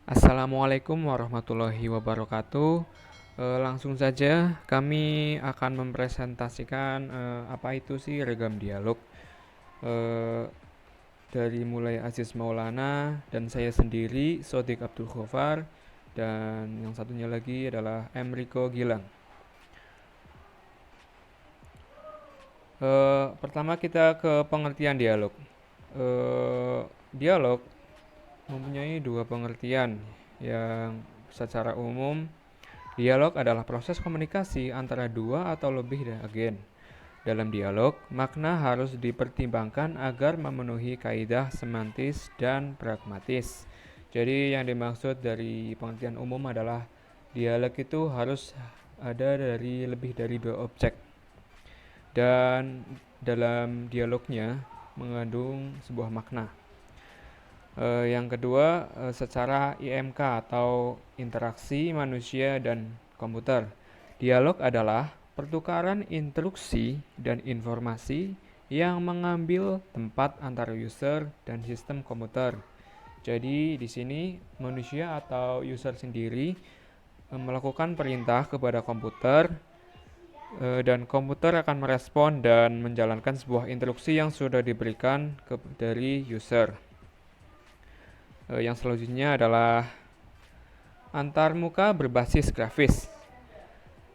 Assalamualaikum warahmatullahi wabarakatuh. Langsung saja kami akan mempresentasikan apa itu sih rekam dialog. Eh, dari mulai Aziz Maulana dan saya sendiri, Sodik Abdul Ghaffar, dan yang satunya lagi adalah Emriko Gilang. Pertama kita ke pengertian dialog. Dialog mempunyai dua pengertian yang secara umum. Dialog adalah proses komunikasi antara dua atau lebih agen. Dalam dialog, makna harus dipertimbangkan agar memenuhi kaidah semantis dan pragmatis. Jadi yang dimaksud dari pengertian umum adalah dialog itu harus ada dari lebih dari dua objek. Dan dalam dialognya mengandung sebuah makna. Yang kedua, secara IMK atau interaksi manusia dan komputer. Dialog adalah pertukaran instruksi dan informasi yang mengambil tempat antara user dan sistem komputer. Jadi di sini manusia atau user sendiri melakukan perintah kepada komputer dan komputer akan merespon dan menjalankan sebuah instruksi yang sudah diberikan dari user. Yang selanjutnya adalah antarmuka berbasis grafis.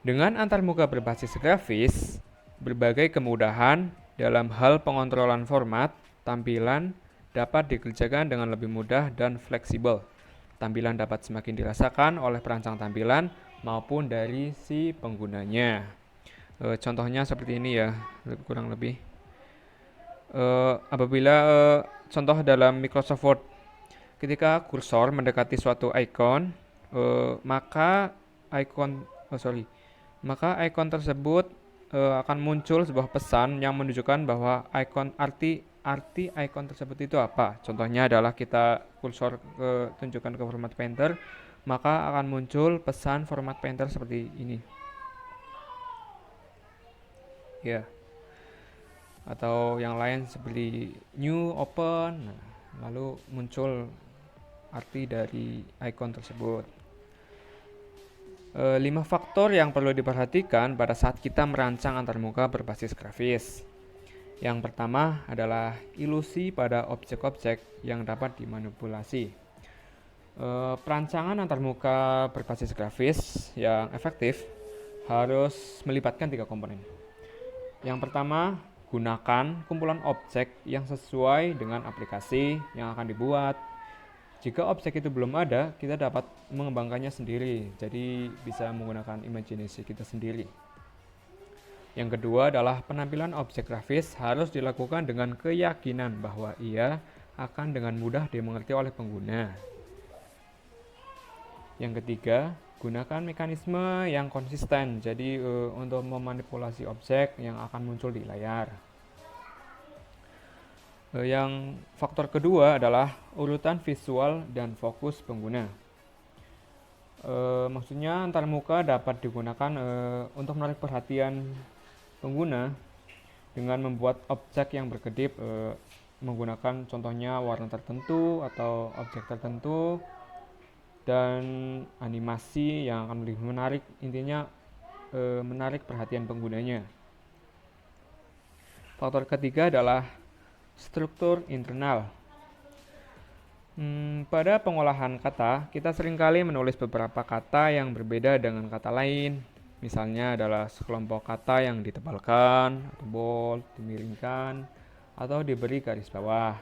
Dengan antarmuka berbasis grafis, berbagai kemudahan dalam hal pengontrolan format, tampilan dapat dikerjakan dengan lebih mudah dan fleksibel. Tampilan dapat semakin dirasakan oleh perancang tampilan maupun dari si penggunanya. Contohnya seperti ini ya, kurang lebih. Apabila contoh dalam Microsoft Word, ketika kursor mendekati suatu icon, maka icon maka icon tersebut akan muncul sebuah pesan yang menunjukkan bahwa arti icon tersebut itu apa. Contohnya adalah kita kursor tunjukkan ke format painter, maka akan muncul pesan format painter seperti ini. Ya. Atau yang lain seperti new, open. Nah, lalu muncul arti dari icon tersebut. 5 faktor yang perlu diperhatikan pada saat kita merancang antarmuka berbasis grafis. Yang pertama adalah ilusi pada objek-objek yang dapat dimanipulasi. Perancangan antarmuka berbasis grafis yang efektif harus melibatkan 3 komponen. Yang pertama, gunakan kumpulan objek yang sesuai dengan aplikasi yang akan dibuat. Jika objek itu belum ada, kita dapat mengembangkannya sendiri. Jadi bisa menggunakan imajinasi kita sendiri. Yang kedua adalah penampilan objek grafis harus dilakukan dengan keyakinan bahwa ia akan dengan mudah dimengerti oleh pengguna. Yang ketiga, gunakan mekanisme yang konsisten. Jadi untuk memanipulasi objek yang akan muncul di layar. Yang faktor kedua adalah urutan visual dan fokus pengguna. Maksudnya antarmuka dapat digunakan untuk menarik perhatian pengguna dengan membuat objek yang berkedip menggunakan contohnya warna tertentu atau objek tertentu dan animasi yang akan lebih menarik, intinya menarik perhatian penggunanya. Faktor ketiga adalah struktur internal. Pada pengolahan kata, kita seringkali menulis beberapa kata yang berbeda dengan kata lain. Misalnya adalah sekelompok kata yang ditebalkan, atau bold, dimiringkan, atau diberi garis bawah.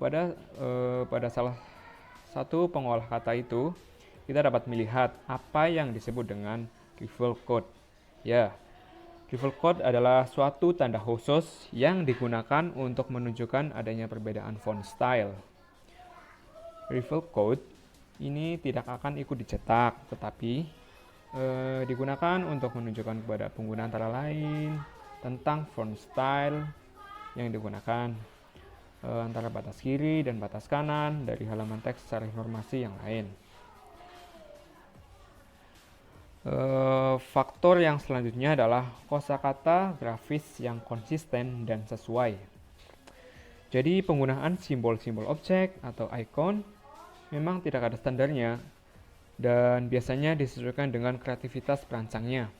Pada salah satu pengolah kata itu, kita dapat melihat apa yang disebut dengan reveal code. Ya, reveal code adalah suatu tanda khusus yang digunakan untuk menunjukkan adanya perbedaan font style. Reveal code ini tidak akan ikut dicetak, tetapi digunakan untuk menunjukkan kepada pengguna antara lain tentang font style yang digunakan antara batas kiri dan batas kanan dari halaman teks secara informasi yang lain. Faktor yang selanjutnya adalah kosakata grafis yang konsisten dan sesuai. Jadi penggunaan simbol-simbol objek atau icon memang tidak ada standarnya dan biasanya disesuaikan dengan kreativitas perancangnya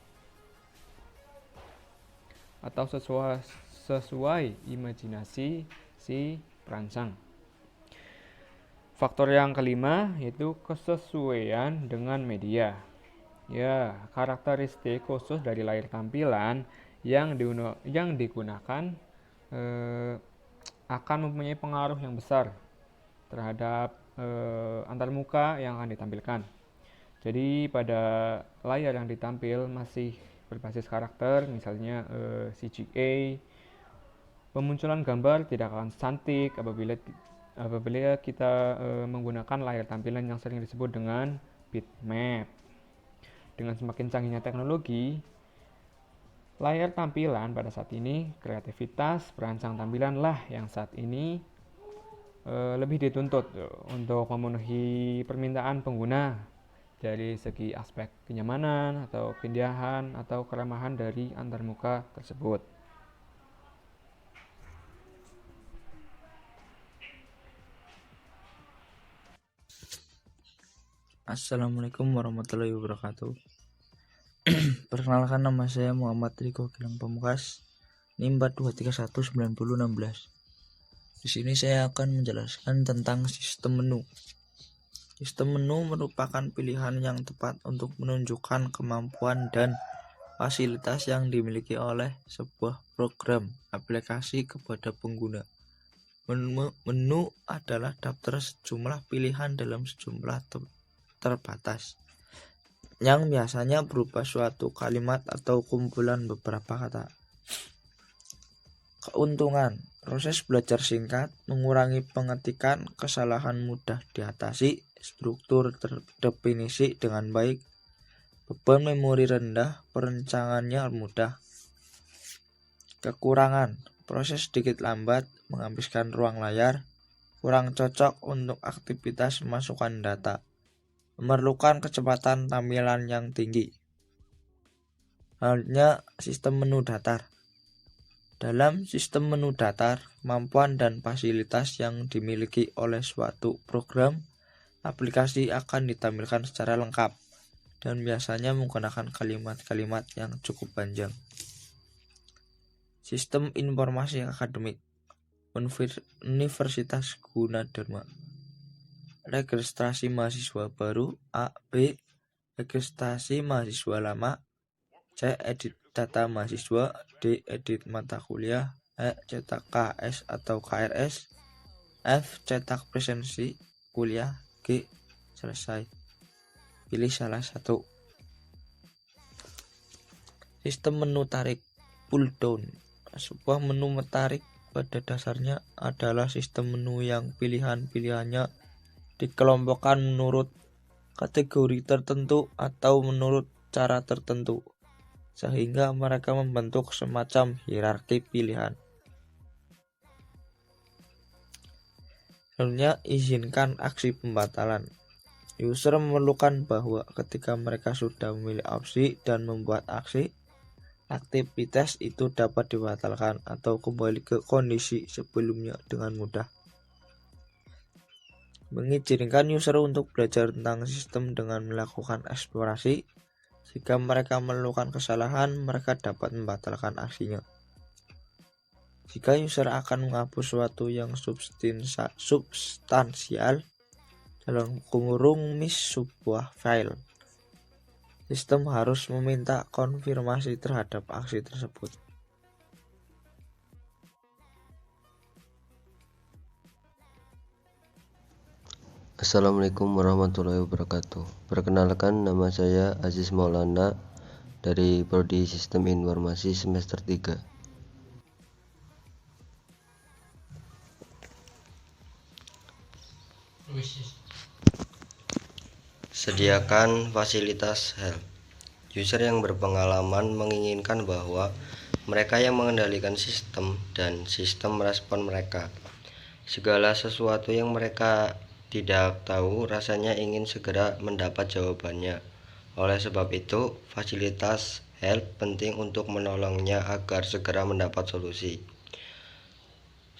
atau sesuai imajinasi si perancang. Faktor yang kelima yaitu kesesuaian dengan media. Ya, karakteristik khusus dari layar tampilan yang digunakan akan mempunyai pengaruh yang besar terhadap antarmuka yang akan ditampilkan. Jadi pada layar yang ditampil masih berbasis karakter, misalnya CGA, pemunculan gambar tidak akan cantik apabila kita menggunakan layar tampilan yang sering disebut dengan bitmap. Dengan semakin canggihnya teknologi, layar tampilan pada saat ini, kreativitas perancang tampilan lah yang saat ini lebih dituntut untuk memenuhi permintaan pengguna dari segi aspek kenyamanan atau keindahan atau keramahan dari antarmuka tersebut. Assalamualaikum warahmatullahi wabarakatuh. Perkenalkan, nama saya Muhammad Riko Gilang Pamungkas, NIM 42319016. Di sini saya akan menjelaskan tentang sistem menu. Sistem menu merupakan pilihan yang tepat untuk menunjukkan kemampuan dan fasilitas yang dimiliki oleh sebuah program aplikasi kepada pengguna. Menu adalah daftar sejumlah pilihan dalam sejumlah terbatas, yang biasanya berupa suatu kalimat atau kumpulan beberapa kata. Keuntungan: proses belajar singkat, mengurangi pengetikan, kesalahan mudah diatasi, struktur terdefinisi dengan baik, beban memori rendah, perencangannya mudah. Kekurangan: proses sedikit lambat, menghabiskan ruang layar, kurang cocok untuk aktivitas masukkan data, memerlukan kecepatan tampilan yang tinggi. Halnya sistem menu datar. Dalam sistem menu datar, kemampuan dan fasilitas yang dimiliki oleh suatu program aplikasi akan ditampilkan secara lengkap dan biasanya menggunakan kalimat-kalimat yang cukup panjang. Sistem informasi akademik Universitas Gunadarma. Registrasi mahasiswa baru A, B, registrasi mahasiswa lama, C, edit data mahasiswa, D, edit mata kuliah, E, cetak KS atau KRS, F, cetak presensi kuliah, G, selesai. Pilih salah satu. Sistem menu tarik pull down. Sebuah menu tarik pada dasarnya adalah sistem menu yang pilihan-pilihannya dikelompokkan menurut kategori tertentu atau menurut cara tertentu, sehingga mereka membentuk semacam hierarki pilihan. Selanjutnya, izinkan aksi pembatalan. User memerlukan bahwa ketika mereka sudah memilih opsi dan membuat aksi, aktivitas itu dapat dibatalkan atau kembali ke kondisi sebelumnya dengan mudah. Mengizinkan user untuk belajar tentang sistem dengan melakukan eksplorasi. Jika mereka melakukan kesalahan, mereka dapat membatalkan aksinya. Jika user akan menghapus sesuatu yang substansial, dalam kurung miss sebuah file, sistem harus meminta konfirmasi terhadap aksi tersebut. Assalamualaikum warahmatullahi wabarakatuh. Perkenalkan, nama saya Aziz Maulana dari Prodi Sistem Informasi semester 3. Sediakan fasilitas help. User yang berpengalaman menginginkan bahwa mereka yang mengendalikan sistem dan sistem merespon mereka. Segala sesuatu yang mereka tidak tahu, rasanya ingin segera mendapat jawabannya. Oleh sebab itu, fasilitas help penting untuk menolongnya agar segera mendapat solusi.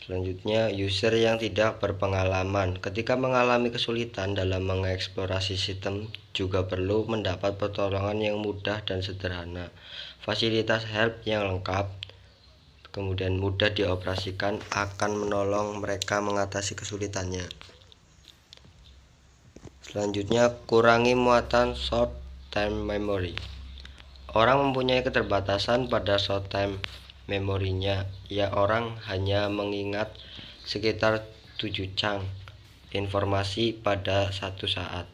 Selanjutnya, user yang tidak berpengalaman. Ketika mengalami kesulitan dalam mengeksplorasi sistem, juga perlu mendapat pertolongan yang mudah dan sederhana. Fasilitas help yang lengkap, kemudian mudah dioperasikan akan menolong mereka mengatasi kesulitannya. Selanjutnya, kurangi muatan short time memory. Orang mempunyai keterbatasan pada short time memorinya. Orang hanya mengingat sekitar 7 chunk informasi pada satu saat.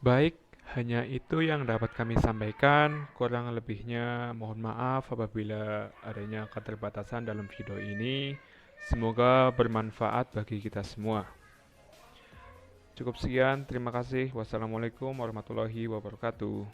Baik, hanya itu yang dapat kami sampaikan. Kurang lebihnya mohon maaf apabila adanya keterbatasan dalam video ini. Semoga bermanfaat bagi kita semua. Cukup sekian, terima kasih. Wassalamualaikum warahmatullahi wabarakatuh.